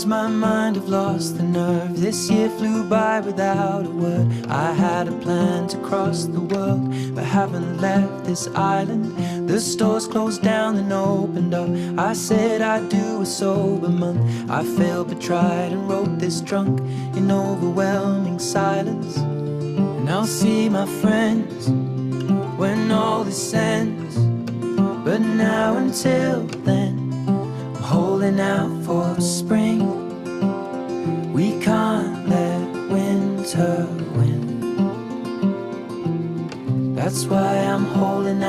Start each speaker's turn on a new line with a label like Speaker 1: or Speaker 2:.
Speaker 1: lose my mind, I've lost the nerve. This year flew by without a word. I had a plan to cross the world, but haven't left this island. The stores closed down and opened up. I said I'd do a sober month. I failed but tried and wrote this drunk in overwhelming silence. And I'll see my friends when all this ends. But now until then, I'm holding out for spring. We can't let winter win. That's why I'm holding out.